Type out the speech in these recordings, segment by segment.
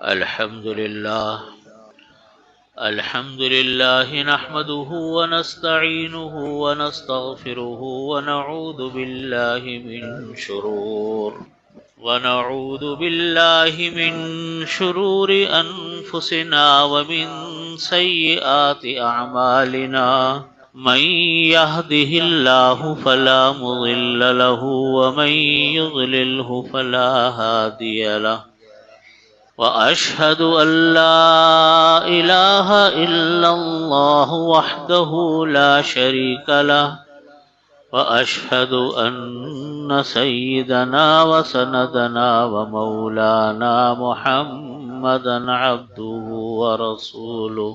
الحمد لله نحمده ونستعينه ونستغفره ونعوذ بالله من شرور أنفسنا ومن سيئات أعمالنا. من يهده الله فلا مضل له ومن يضلله فلا هادي له. وأشهد أن لا إله إلا الله وحده لا شريك له. وأشهد أن سيدنا وسندنا ومولانا محمدا عبده ورسوله.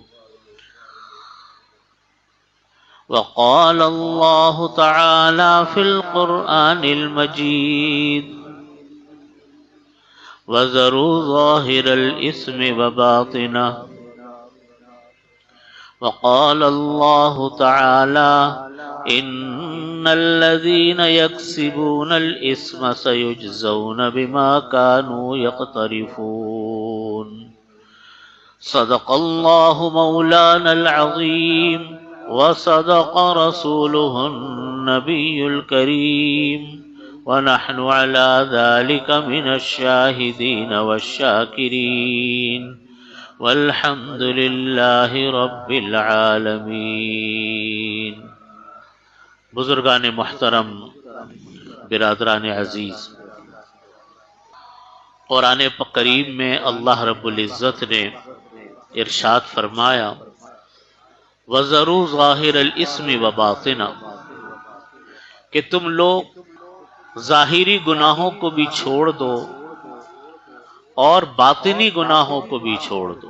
وقال الله تعالى في القرآن المجيد: وذروا ظاهر الإثم وباطنه. وقال الله تعالى: إن الذين يكسبون الإثم سيجزون بما كانوا يقترفون. صدق الله مولانا العظيم وصدق رسوله النبي الكريم، ونحن على ذلك من الشاهدين والشاكرين، والحمد لله رب العالمین۔ بزرگان محترم، برادران عزیز، قرآن کریم میں اللہ رب العزت نے ارشاد فرمایا: وَذَرُوا ظَاهِرَ الْإِثْمِ وَبَاطِنَهُ، کہ تم لوگ ظاہری گناہوں کو بھی چھوڑ دو اور باطنی گناہوں کو بھی چھوڑ دو۔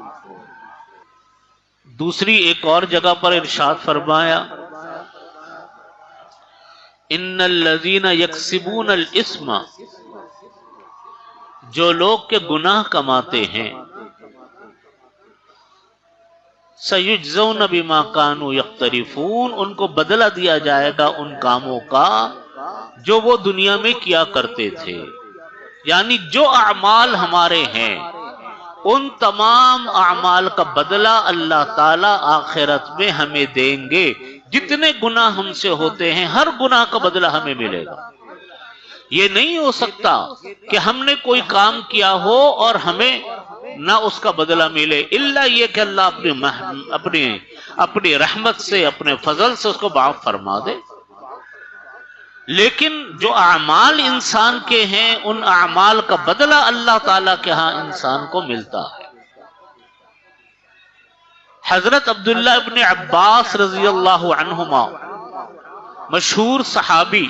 دوسری ایک اور جگہ پر ارشاد فرمایا: ان الذین یکسبون الاسم، جو لوگ کے گناہ کماتے ہیں، سیجزون بما کانوا یقترفون، ان کو بدلہ دیا جائے گا ان کاموں کا جو وہ دنیا میں کیا کرتے تھے۔ یعنی جو اعمال ہمارے ہیں ان تمام اعمال کا بدلہ اللہ تعالی آخرت میں ہمیں دیں گے۔ جتنے گناہ ہم سے ہوتے ہیں ہر گناہ کا بدلہ ہمیں ملے گا۔ یہ نہیں ہو سکتا کہ ہم نے کوئی کام کیا ہو اور ہمیں نہ اس کا بدلہ ملے، الا یہ کہ اللہ اپنی رحمت سے، اپنے فضل سے اس کو معاف فرما دے۔ لیکن جو اعمال انسان کے ہیں ان اعمال کا بدلہ اللہ تعالیٰ کے ہاں انسان کو ملتا ہے۔ حضرت عبداللہ ابن عباس رضی اللہ عنہما، مشہور صحابی،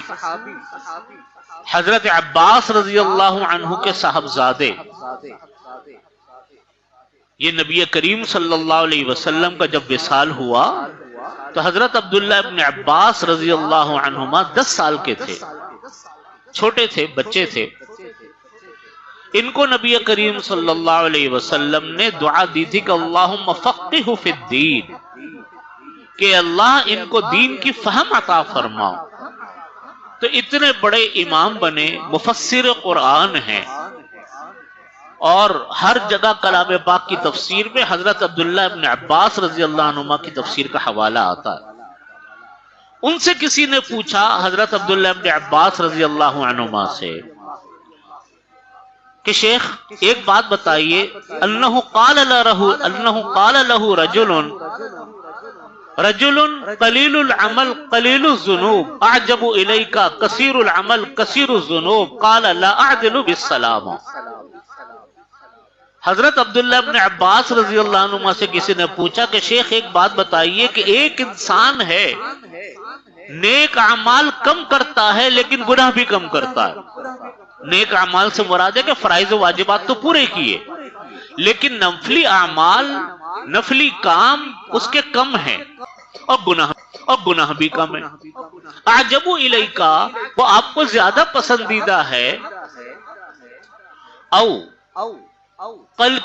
حضرت عباس رضی اللہ عنہ کے صاحبزادے، یہ نبی کریم صلی اللہ علیہ وسلم کا جب وصال ہوا تو حضرت عبداللہ ابن عباس رضی اللہ عنہما 10 سال کے تھے، چھوٹے تھے، بچے تھے۔ ان کو نبی کریم صلی اللہ علیہ وسلم نے دعا دی تھی کہ اللہم فقہہ فی الدین، کہ اللہ ان کو دین کی فہم عطا فرما۔ تو اتنے بڑے امام بنے، مفسر قرآن ہیں، اور ہر جگہ کلام پاک کی تفسیر میں حضرت عبداللہ ابن عباس رضی اللہ عنہما کی تفسیر کا حوالہ آتا ہے۔ ان سے کسی نے پوچھا حضرت عبداللہ ابن عباس رضی اللہ عنہما سے کہ شیخ ایک بات بتائیے، انہ قال لہ رجل قلیل العمل قلیل الذنوب اعجب الیک کثیر العمل کثیر الذنوب قال لا اعدل بالسلام۔ حضرت عبداللہ ابن عباس رضی اللہ عنہ سے کسی نے پوچھا کہ شیخ ایک بات بتائیے کہ ایک انسان ہے نیک اعمال کم کرتا ہے لیکن گناہ بھی کم کرتا ہے۔ نیک اعمال سے مراد ہے کہ فرائض و واجبات تو پورے کیے، لیکن نفلی اعمال، نفلی کام اس کے کم ہیں اور گناہ بھی کم ہے۔ اعجب الیکا، وہ آپ کو زیادہ پسندیدہ ہے، او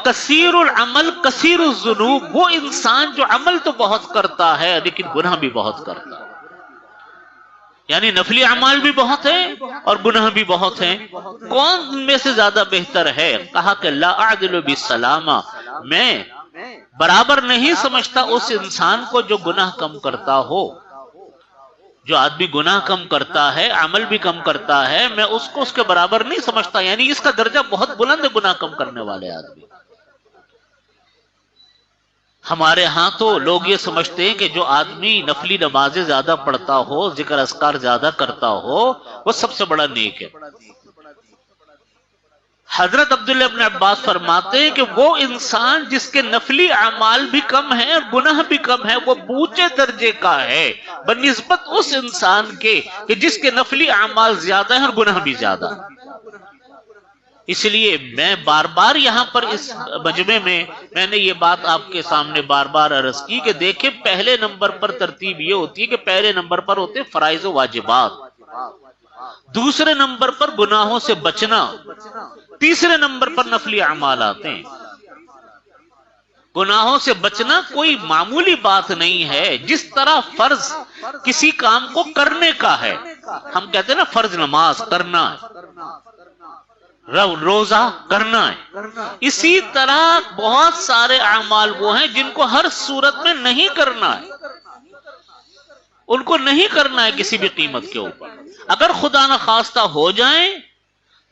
کثیر العمل کثیر الذنوب، وہ انسان جو عمل تو بہت کرتا ہے لیکن گناہ بھی بہت کرتا ہے۔ یعنی نفلی اعمال بھی بہت ہیں اور گناہ بھی بہت ہیں. کون ان میں سے زیادہ بہتر ہے؟ کہا کہ لا اعدل بالسلامہ، میں برابر نہیں سمجھتا اس انسان کو جو گناہ کم کرتا ہو. جو آدمی گناہ کم کرتا ہے، عمل بھی کم کرتا ہے، میں اس کو اس کے برابر نہیں سمجھتا. یعنی اس کا درجہ بہت بلند ہے گناہ کم کرنے والے آدمی. ہمارے ہاں تو لوگ یہ سمجھتے ہیں کہ جو آدمی نفلی نمازیں زیادہ پڑھتا ہو، ذکر اذکار زیادہ کرتا ہو، وہ سب سے بڑا نیک ہے. حضرت عبداللہ ابن عباس فرماتے ہیں کہ وہ انسان جس کے نفلی اعمال بھی کم ہیں اور گناہ بھی کم ہے، وہ اونچے درجے کا ہے بنسبت اس انسان کے کہ جس کے نفلی اعمال زیادہ ہیں اور گناہ بھی زیادہ. اس لیے میں بار بار یہاں پر اس مجمع میں نے یہ بات آپ کے سامنے بار بار عرض کی کہ دیکھیں، پہلے نمبر پر ترتیب یہ ہوتی ہے کہ پہلے نمبر پر ہوتے فرائض و واجبات، دوسرے نمبر پر گناہوں سے بچنا، تیسرے نمبر پر نفلی اعمال آتے ہیں. گناہوں سے بچنا کوئی معمولی بات نہیں ہے. جس طرح فرض کسی کام کو کرنے کا ہے، ہم کہتے ہیں نا فرض نماز کرنا ہے، روزہ کرنا ہے، اسی طرح بہت سارے اعمال وہ ہیں جن کو ہر صورت میں نہیں کرنا ہے. ان کو نہیں کرنا ہے کسی بھی قیمت کے اوپر. اگر خدا نخواستہ ہو جائیں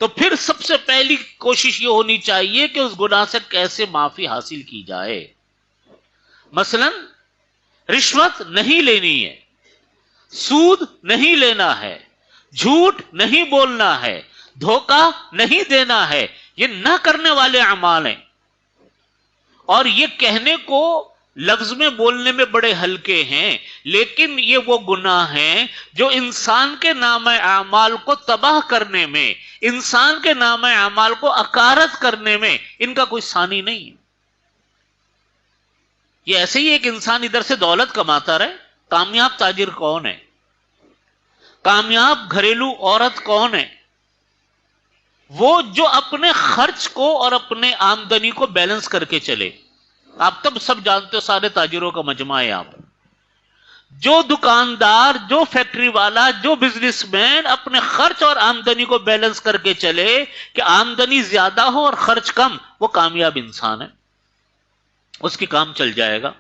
تو پھر سب سے پہلی کوشش یہ ہونی چاہیے کہ اس گناہ سے کیسے معافی حاصل کی جائے. مثلا رشوت نہیں لینی ہے، سود نہیں لینا ہے، جھوٹ نہیں بولنا ہے، دھوکہ نہیں دینا ہے. یہ نہ کرنے والے اعمال ہیں، اور یہ کہنے کو لفظ میں بولنے میں بڑے ہلکے ہیں، لیکن یہ وہ گناہ ہیں جو انسان کے نام اعمال کو تباہ کرنے میں، انسان کے نام اعمال کو اکارت کرنے میں ان کا کوئی ثانی نہیں ہے. یہ ایسے ہی ایک انسان ادھر سے دولت کماتا رہے. کامیاب تاجر کون ہے؟ کامیاب گھریلو عورت کون ہے؟ وہ جو اپنے خرچ کو اور اپنے آمدنی کو بیلنس کر کے چلے. آپ تب سب جانتے ہو، سارے تاجروں کا مجمع ہے. آپ جو دکاندار، جو فیکٹری والا، جو بزنس مین اپنے خرچ اور آمدنی کو بیلنس کر کے چلے کہ آمدنی زیادہ ہو اور خرچ کم، وہ کامیاب انسان ہے، اس کی کام چل جائے گا.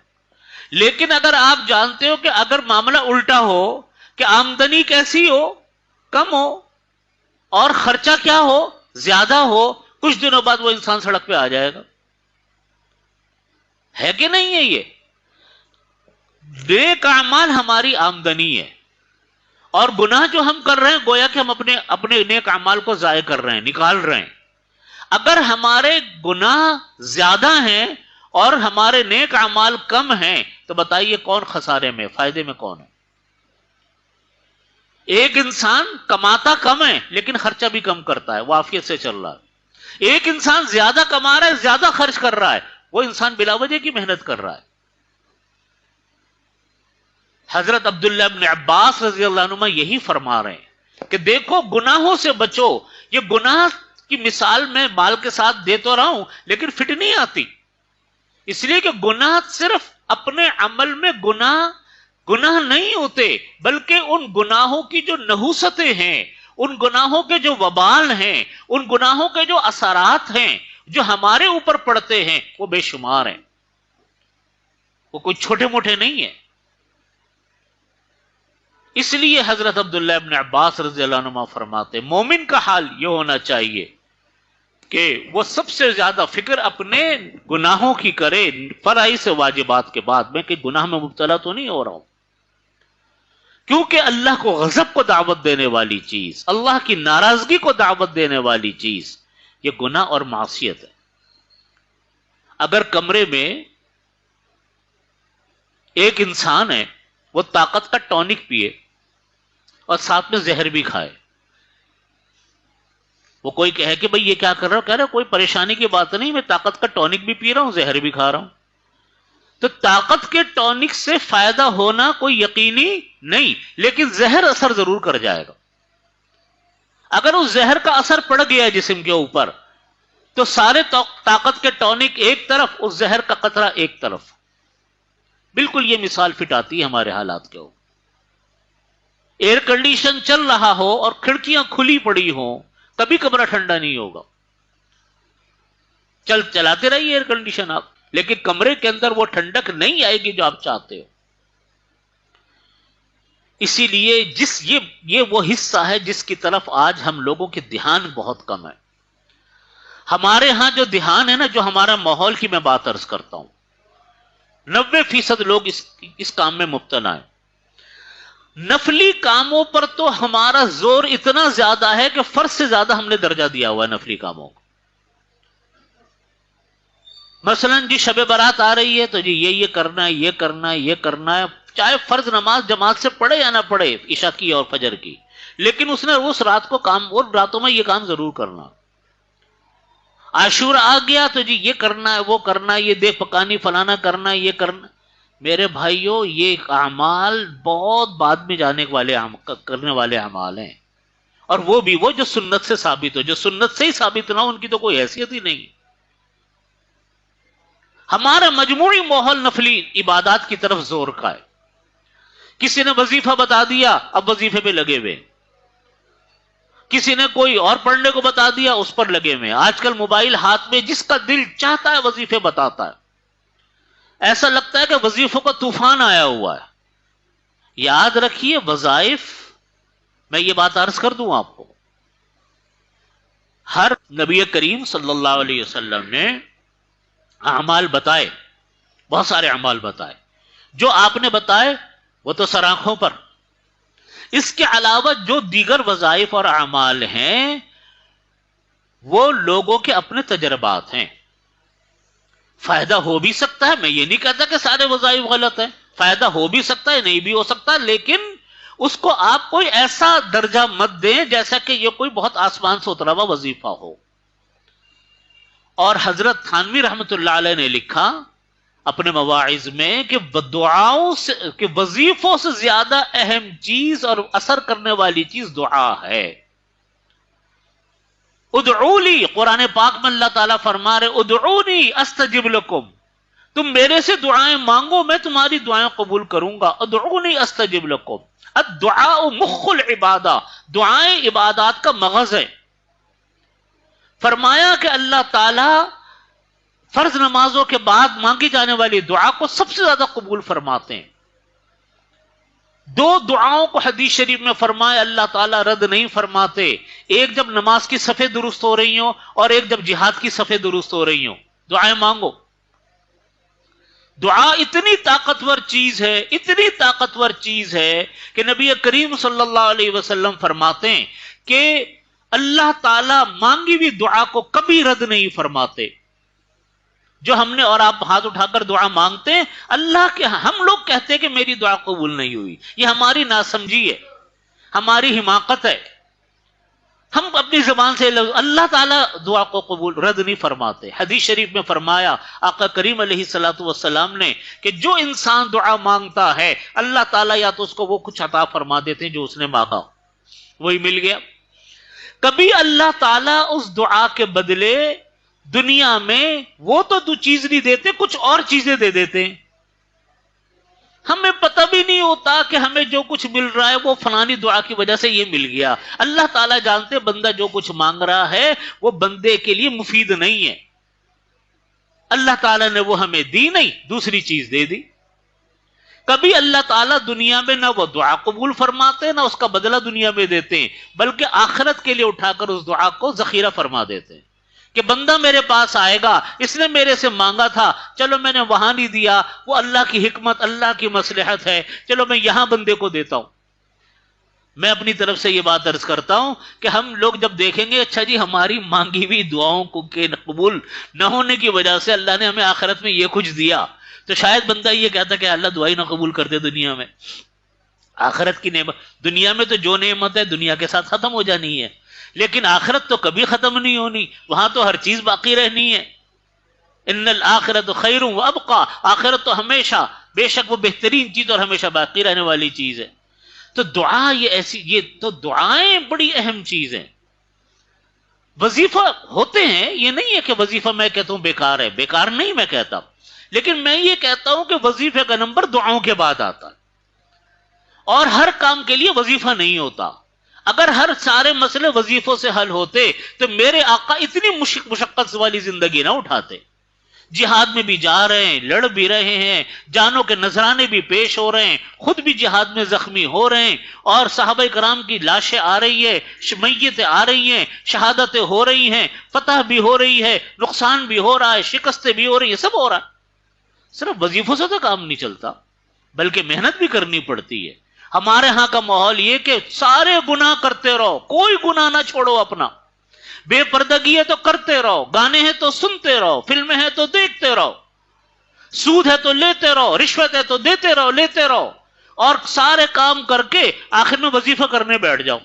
لیکن اگر آپ جانتے ہو کہ اگر معاملہ الٹا ہو کہ آمدنی کیسی ہو، کم ہو، اور خرچہ کیا ہو، زیادہ ہو، کچھ دنوں بعد وہ انسان سڑک پہ آ جائے گا. ہے کہ نہیں ہے؟ یہ نیک اعمال ہماری آمدنی ہے، اور گناہ جو ہم کر رہے ہیں گویا کہ ہم اپنے نیک اعمال کو ضائع کر رہے ہیں، نکال رہے ہیں. اگر ہمارے گناہ زیادہ ہیں اور ہمارے نیک اعمال کم ہیں تو بتائیے کون خسارے میں، فائدے میں کون ہے؟ ایک انسان کماتا کم ہے لیکن خرچہ بھی کم کرتا ہے، وہ عافیت سے چل رہا ہے. ایک انسان زیادہ کما رہا ہے، زیادہ خرچ کر رہا ہے، وہ انسان بلا وجہ کی محنت کر رہا ہے. حضرت عبداللہ ابن عباس رضی اللہ عنہ یہی فرما رہے ہیں کہ دیکھو گناہوں سے بچو. یہ گناہ کی مثال میں مال کے ساتھ دے تو رہا ہوں لیکن فٹ نہیں آتی، اس لیے کہ گناہ صرف اپنے عمل میں گناہ نہیں ہوتے، بلکہ ان گناہوں کی جو نحوستیں ہیں، ان گناہوں کے جو وبال ہیں، ان گناہوں کے جو اثرات ہیں جو ہمارے اوپر پڑتے ہیں وہ بے شمار ہیں، وہ کوئی چھوٹے موٹے نہیں ہیں. اس لیے حضرت عبداللہ ابن عباس رضی اللہ عنہ فرماتے مومن کا حال یہ ہونا چاہیے کہ وہ سب سے زیادہ فکر اپنے گناہوں کی کرے فرائض سے واجبات کے بعد. میں کہ گناہ میں مبتلا تو نہیں ہو رہا ہوں، کیونکہ اللہ کو غضب کو دعوت دینے والی چیز، اللہ کی ناراضگی کو دعوت دینے والی چیز یہ گناہ اور معصیت ہے. اگر کمرے میں ایک انسان ہے، وہ طاقت کا ٹونک پیے اور ساتھ میں زہر بھی کھائے، وہ کوئی کہے کہ بھئی یہ کیا کر رہا ہو، کہہ رہا کوئی پریشانی کی بات نہیں، میں طاقت کا ٹونک بھی پی رہا ہوں، زہر بھی کھا رہا ہوں. تو طاقت کے ٹونک سے فائدہ ہونا کوئی یقینی نہیں، لیکن زہر اثر ضرور کر جائے گا. اگر اس زہر کا اثر پڑ گیا جسم کے اوپر تو سارے طاقت کے ٹونک ایک طرف، اس زہر کا قطرہ ایک طرف. بالکل یہ مثال فٹ آتی ہے ہمارے حالات کے اوپر. ایئر کنڈیشن چل رہا ہو اور کھڑکیاں کھلی پڑی ہوں، کبھی کمرہ ٹھنڈا نہیں ہوگا. چلاتے رہیے ایئر کنڈیشن آپ، لیکن کمرے کے اندر وہ ٹھنڈک نہیں آئے گی جو آپ چاہتے ہو. اسی لیے یہ وہ حصہ ہے جس کی طرف آج ہم لوگوں کے دھیان بہت کم ہے. ہمارے ہاں جو دھیان ہے نا، جو ہمارا ماحول کی میں بات عرض کرتا ہوں، 90% لوگ اس کام میں مبتلا ہیں. نفلی کاموں پر تو ہمارا زور اتنا زیادہ ہے کہ فرض سے زیادہ ہم نے درجہ دیا ہوا ہے نفلی کاموں کو. مثلا جی شب برات آ رہی ہے تو جی یہ کرنا ہے، یہ کرنا ہے، یہ کرنا ہے، چاہے فرض نماز جماعت سے پڑھے یا نہ پڑھے، عشاء کی اور فجر کی، لیکن اس نے اس رات کو کام، اور راتوں میں یہ کام ضرور کرنا. عاشورہ آ گیا تو جی یہ کرنا ہے، وہ کرنا ہے، یہ دیکھ پکانی فلانا کرنا ہے، یہ کرنا. میرے بھائیوں، یہ اعمال بہت بعد میں کرنے والے اعمال ہیں، اور وہ بھی وہ جو سنت سے ثابت ہو. جو سنت سے ہی ثابت نہ ہو ان کی تو کوئی حیثیت ہی نہیں. ہمارا مجموعی ماحول نفلی عبادات کی طرف زور کا ہے. کسی نے وظیفہ بتا دیا، اب وظیفے پہ لگے ہوئے. کسی نے کوئی اور پڑھنے کو بتا دیا، اس پر لگے ہوئے. آج کل موبائل ہاتھ میں، جس کا دل چاہتا ہے وظیفے بتاتا ہے. ایسا لگتا ہے کہ وظیفوں کا طوفان آیا ہوا ہے. یاد رکھیے، وظائف، میں یہ بات عرض کر دوں آپ کو، ہر نبی کریم صلی اللہ علیہ وسلم نے اعمال بتائے، بہت سارے اعمال بتائے. جو آپ نے بتائے وہ تو سر آنکھوں پر. اس کے علاوہ جو دیگر وظائف اور اعمال ہیں وہ لوگوں کے اپنے تجربات ہیں. فائدہ ہو بھی سکتا ہے، میں یہ نہیں کہتا کہ سارے وظائف غلط ہیں، فائدہ ہو بھی سکتا ہے، نہیں بھی ہو سکتا، لیکن اس کو آپ کوئی ایسا درجہ مت دیں جیسا کہ یہ کوئی بہت آسمان سے اترا ہوا وظیفہ ہو. اور حضرت تھانوی رحمت اللہ علیہ نے لکھا اپنے مواعظ میں کہ دعاؤں سے، کہ وظیفوں سے زیادہ اہم چیز اور اثر کرنے والی چیز دعا ہے. ادعولی، قرآن پاک میں اللہ تعالیٰ فرما رہے ادعونی استجب لکم، تم میرے سے دعائیں مانگو میں تمہاری دعائیں قبول کروں گا. ادعونی استجب لکم. الدعاء مخ العبادہ، دعائیں عبادات کا مغز ہے. فرمایا کہ اللہ تعالیٰ فرض نمازوں کے بعد مانگی جانے والی دعا کو سب سے زیادہ قبول فرماتے ہیں. دو دعاؤں کو حدیث شریف میں فرمایا اللہ تعالیٰ رد نہیں فرماتے، ایک جب نماز کی صفیں درست ہو رہی ہوں اور ایک جب جہاد کی صفیں درست ہو رہی ہوں. دعائیں مانگو. دعا اتنی طاقتور چیز ہے، اتنی طاقتور چیز ہے کہ نبی کریم صلی اللہ علیہ وسلم فرماتے ہیں کہ اللہ تعالیٰ مانگی ہوئی دعا کو کبھی رد نہیں فرماتے. جو ہم نے اور آپ ہاتھ اٹھا کر دعا مانگتے ہیں اللہ کے، ہم لوگ کہتے ہیں کہ میری دعا قبول نہیں ہوئی، یہ ہماری ناسمجھی ہے، ہماری حماقت ہے. ہم اپنی زبان سے اللہ تعالیٰ دعا کو قبول رد نہیں فرماتے. حدیث شریف میں فرمایا آقا کریم علیہ الصلوۃ والسلام نے کہ جو انسان دعا مانگتا ہے اللہ تعالیٰ یا تو اس کو وہ کچھ عطا فرما دیتے ہیں جو اس نے مانگا، وہی مل گیا. کبھی اللہ تعالیٰ اس دعا کے بدلے دنیا میں وہ تو چیز نہیں دیتے، کچھ اور چیزیں دے دیتے ہیں. ہمیں پتہ بھی نہیں ہوتا کہ ہمیں جو کچھ مل رہا ہے وہ فلانی دعا کی وجہ سے یہ مل گیا. اللہ تعالیٰ جانتے بندہ جو کچھ مانگ رہا ہے وہ بندے کے لیے مفید نہیں ہے. اللہ تعالیٰ نے وہ ہمیں دی نہیں، دوسری چیز دے دی. کبھی اللہ تعالیٰ دنیا میں نہ وہ دعا قبول فرماتے نہ اس کا بدلہ دنیا میں دیتے ہیں، بلکہ آخرت کے لیے اٹھا کر اس دعا کو ذخیرہ فرما دیتے ہیں کہ بندہ میرے پاس آئے گا، اس نے میرے سے مانگا تھا، چلو میں نے وہاں نہیں دیا، وہ اللہ کی حکمت، اللہ کی مصلحت ہے، چلو میں یہاں بندے کو دیتا ہوں. میں اپنی طرف سے یہ بات عرض کرتا ہوں کہ ہم لوگ جب دیکھیں گے اچھا جی ہماری مانگی ہوئی دعاؤں کو کے قبول نہ ہونے کی وجہ سے اللہ نے ہمیں آخرت میں یہ کچھ دیا، تو شاید بندہ یہ کہتا کہ اللہ دعائی نہ قبول کر دے دنیا میں. آخرت کی نعمت، دنیا میں تو جو نعمت ہے دنیا کے ساتھ ختم ہو جانی ہے، لیکن آخرت تو کبھی ختم نہیں ہونی، وہاں تو ہر چیز باقی رہنی ہے. ان الآخرۃ خیر وابقیٰ، آخرت تو ہمیشہ، بے شک وہ بہترین چیز اور ہمیشہ باقی رہنے والی چیز ہے. تو دعا یہ تو دعائیں بڑی اہم چیز ہیں. وظیفہ ہوتے ہیں، یہ نہیں ہے کہ وظیفہ میں کہتا ہوں بیکار ہے، بیکار نہیں میں کہتا، لیکن میں یہ کہتا ہوں کہ وظیفے کا نمبر دعاؤں کے بعد آتا ہے. اور ہر کام کے لیے وظیفہ نہیں ہوتا. اگر ہر سارے مسئلے وظیفوں سے حل ہوتے تو میرے آقا اتنی مشقت والی زندگی نہ اٹھاتے. جہاد میں بھی جا رہے ہیں، لڑ بھی رہے ہیں، جانوں کے نذرانے بھی پیش ہو رہے ہیں، خود بھی جہاد میں زخمی ہو رہے ہیں، اور صحابہ کرام کی لاشیں آ رہی ہے، میتیں آ رہی ہیں، شہادتیں ہو رہی ہیں، فتح بھی ہو رہی ہے، نقصان بھی ہو رہا ہے، شکستیں بھی ہو رہی ہیں، سب ہو رہا ہے. صرف وظیفوں سے تو کام نہیں چلتا، بلکہ محنت بھی کرنی پڑتی ہے. ہمارے ہاں کا ماحول یہ کہ سارے گناہ کرتے رہو، کوئی گناہ نہ چھوڑو اپنا. بے پردگی ہے تو کرتے رہو، گانے ہیں تو سنتے رہو، فلمیں ہیں تو دیکھتے رہو، سود ہے تو لیتے رہو، رشوت ہے تو دیتے رہو، لیتے رہو، اور سارے کام کر کے آخر میں وظیفہ کرنے بیٹھ جاؤ.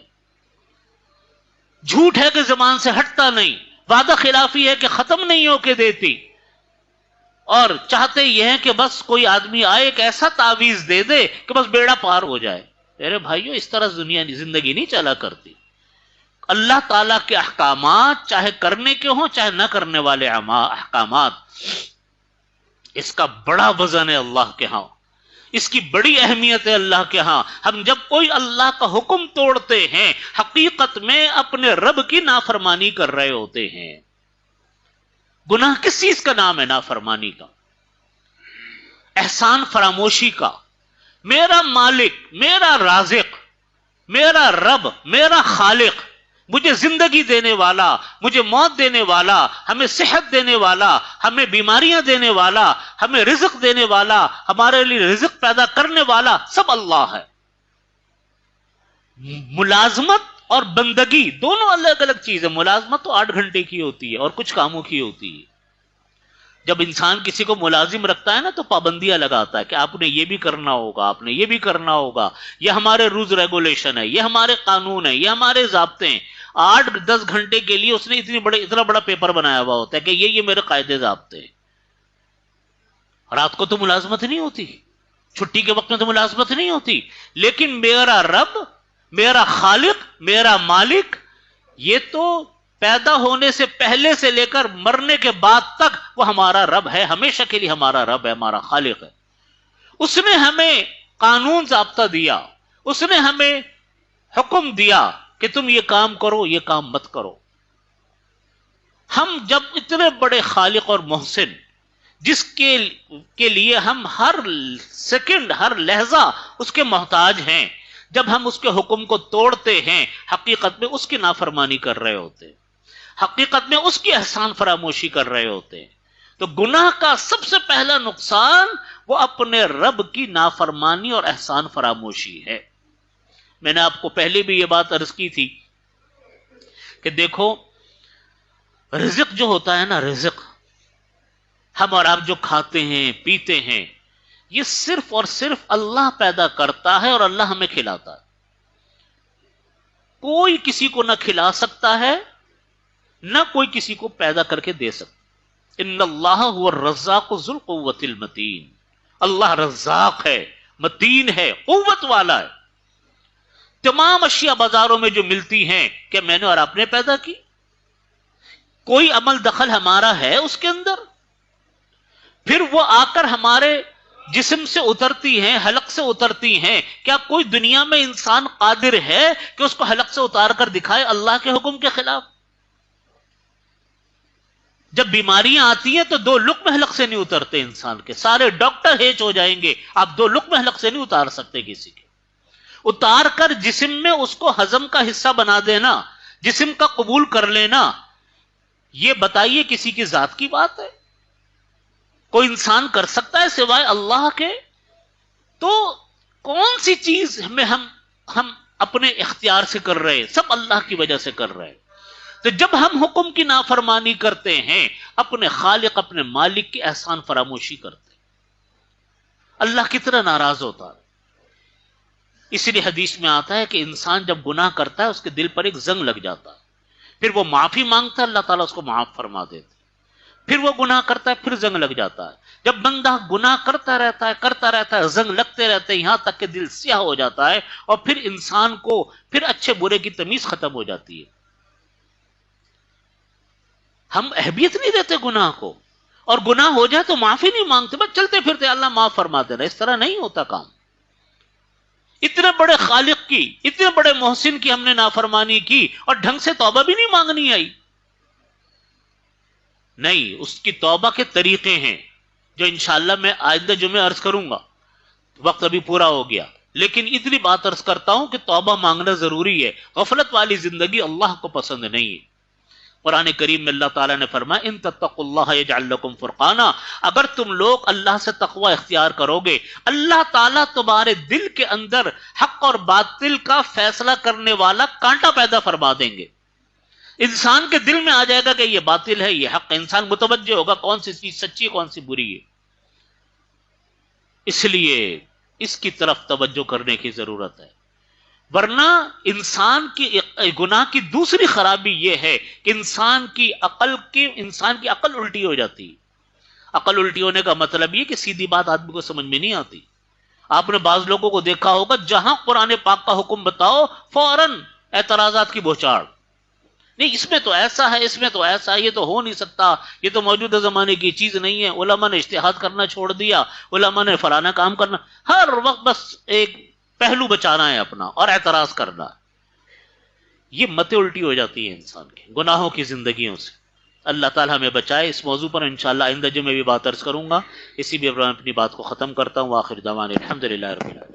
جھوٹ ہے کہ زبان سے ہٹتا نہیں، وعدہ خلافی ہے کہ ختم نہیں ہو کے دیتی، اور چاہتے یہ ہیں کہ بس کوئی آدمی آئے ایک ایسا تعویذ دے دے کہ بس بیڑا پار ہو جائے. میرے بھائیو، اس طرح دنیا زندگی نہیں چلا کرتی. اللہ تعالیٰ کے احکامات چاہے کرنے کے ہوں چاہے نہ کرنے والے احکامات، اس کا بڑا وزن ہے اللہ کے ہاں، اس کی بڑی اہمیت ہے اللہ کے ہاں. ہم جب کوئی اللہ کا حکم توڑتے ہیں حقیقت میں اپنے رب کی نافرمانی کر رہے ہوتے ہیں. گناہ کس چیز کا نام ہے؟ نافرمانی کا، احسان فراموشی کا. میرا مالک، میرا رازق، میرا رب، میرا خالق، مجھے زندگی دینے والا، مجھے موت دینے والا، ہمیں صحت دینے والا، ہمیں بیماریاں دینے والا، ہمیں رزق دینے والا، ہمارے لیے رزق پیدا کرنے والا، سب اللہ ہے. ملازمت اور بندگی دونوں الگ الگ چیز ہے. ملازمت تو 8 گھنٹے کی ہوتی ہے اور کچھ کاموں کی ہوتی ہے. جب انسان کسی کو ملازم رکھتا ہے نا تو پابندیاں لگاتا ہے کہ آپ نے یہ بھی کرنا ہوگا، آپ نے یہ بھی کرنا ہوگا، یہ ہمارے رولز ریگولیشن ہے، یہ ہمارے قانون ہے، یہ ہمارے ضابطے ہیں. 8-10 گھنٹے کے لیے اس نے اتنا بڑا پیپر بنایا ہوا ہوتا ہے کہ یہ میرے قاعدے ضابطے ہیں. رات کو تو ملازمت نہیں ہوتی، چھٹی کے وقت میں تو ملازمت نہیں ہوتی، لیکن میرا رب، میرا خالق، میرا مالک، یہ تو پیدا ہونے سے پہلے سے لے کر مرنے کے بعد تک وہ ہمارا رب ہے، ہمیشہ کے لیے ہمارا رب ہے، ہمارا خالق ہے. اس نے ہمیں قانون ضابطہ دیا، اس نے ہمیں حکم دیا کہ تم یہ کام کرو، یہ کام مت کرو. ہم جب اتنے بڑے خالق اور محسن، جس کے لیے ہم ہر سیکنڈ، ہر لہجہ اس کے محتاج ہیں، جب ہم اس کے حکم کو توڑتے ہیں حقیقت میں اس کی نافرمانی کر رہے ہوتے ہیں، حقیقت میں اس کی احسان فراموشی کر رہے ہوتے ہیں. تو گناہ کا سب سے پہلا نقصان وہ اپنے رب کی نافرمانی اور احسان فراموشی ہے. میں نے آپ کو پہلے بھی یہ بات عرض کی تھی کہ دیکھو، رزق جو ہوتا ہے نا، رزق ہم اور آپ جو کھاتے ہیں پیتے ہیں، یہ صرف اور صرف اللہ پیدا کرتا ہے اور اللہ ہمیں کھلاتا ہے. کوئی کسی کو نہ کھلا سکتا ہے، نہ کوئی کسی کو پیدا کر کے دے سکتا. ان اللہ هو الرزاق ذو القوۃ المتین. اللہ رزاق ہے، متین ہے، قوت والا ہے. تمام اشیاء بازاروں میں جو ملتی ہیں کہ میں نے اور آپ نے پیدا کی، کوئی عمل دخل ہمارا ہے اس کے اندر؟ پھر وہ آ کر ہمارے جسم سے اترتی ہیں، حلق سے اترتی ہیں. کیا کوئی دنیا میں انسان قادر ہے کہ اس کو حلق سے اتار کر دکھائے اللہ کے حکم کے خلاف؟ جب بیماریاں آتی ہیں تو 2 لقمے حلق سے نہیں اترتے انسان کے، سارے ڈاکٹر ہیچ ہو جائیں گے، آپ 2 لقمے حلق سے نہیں اتار سکتے کسی کے. اتار کر جسم میں اس کو ہضم کا حصہ بنا دینا، جسم کا قبول کر لینا، یہ بتائیے کسی کی ذات کی بات ہے؟ کوئی انسان کر سکتا ہے سوائے اللہ کے؟ تو کون سی چیز میں ہم اپنے اختیار سے کر رہے ہیں؟ سب اللہ کی وجہ سے کر رہے ہیں. تو جب ہم حکم کی نافرمانی کرتے ہیں، اپنے خالق، اپنے مالک کی احسان فراموشی کرتے ہیں، اللہ کتنا ناراض ہوتا ہے. اسی لیے حدیث میں آتا ہے کہ انسان جب گناہ کرتا ہے اس کے دل پر ایک زنگ لگ جاتا ہے، پھر وہ معافی مانگتا ہے، اللہ تعالیٰ اس کو معاف فرما دیتے. پھر وہ گناہ کرتا ہے، پھر زنگ لگ جاتا ہے. جب بندہ گناہ کرتا رہتا ہے، زنگ لگتے رہتے ہیں، یہاں تک کہ دل سیاہ ہو جاتا ہے، اور پھر انسان کو پھر اچھے برے کی تمیز ختم ہو جاتی ہے. ہم اہمیت نہیں دیتے گناہ کو، اور گناہ ہو جائے تو معافی نہیں مانگتے، بس چلتے پھرتے اللہ معاف فرما دینا. اس طرح نہیں ہوتا کام. اتنے بڑے خالق کی، اتنے بڑے محسن کی ہم نے نافرمانی کی اور ڈھنگ سے توبہ بھی نہیں مانگنی آئی؟ نہیں، اس کی توبہ کے طریقے ہیں جو انشاءاللہ میں آئندہ جمعے عرض کروں گا، وقت ابھی پورا ہو گیا، لیکن اتنی بات عرض کرتا ہوں کہ توبہ مانگنا ضروری ہے۔ غفلت والی زندگی اللہ کو پسند نہیں ہے۔ قرآن کریم میں اللہ تعالیٰ نے فرمایا ان تتقوا اللہ یجعل لکم فرقانا، اگر تم لوگ اللہ سے تقوی اختیار کرو گے، اللہ تعالیٰ تمہارے دل کے اندر حق اور باطل کا فیصلہ کرنے والا کانٹا پیدا فرما دیں گے۔ انسان کے دل میں آ جائے گا کہ یہ باطل ہے، یہ حق ہے، انسان متوجہ ہوگا کون سی چیز سچی ہے کون سی بری ہے۔ اس لیے اس کی طرف توجہ کرنے کی ضرورت ہے، ورنہ انسان کی گناہ کی دوسری خرابی یہ ہے کہ انسان کی عقل الٹی ہو جاتی ہے۔ عقل الٹی ہونے کا مطلب یہ کہ سیدھی بات آدمی کو سمجھ میں نہیں آتی۔ آپ نے بعض لوگوں کو دیکھا ہوگا جہاں قرآن پاک کا حکم بتاؤ فوراً اعتراضات کی بوچھاڑ، نہیں اس میں تو ایسا ہے، اس میں تو ایسا ہے، یہ تو ہو نہیں سکتا، یہ تو موجودہ زمانے کی چیز نہیں ہے، علماء نے اجتہاد کرنا چھوڑ دیا، علماء نے فلانا کام کرنا، ہر وقت بس ایک پہلو بچانا ہے اپنا اور اعتراض کرنا۔ یہ متیں الٹی ہو جاتی ہیں انسان کی گناہوں کی زندگیوں سے۔ اللہ تعالیٰ ہمیں بچائے۔ اس موضوع پر انشاءاللہ آئندہ جمعے بھی بات عرض کروں گا، اسی بھی اپنی بات کو ختم کرتا ہوں۔ آخر دعوانا الحمدللہ رب العالمین۔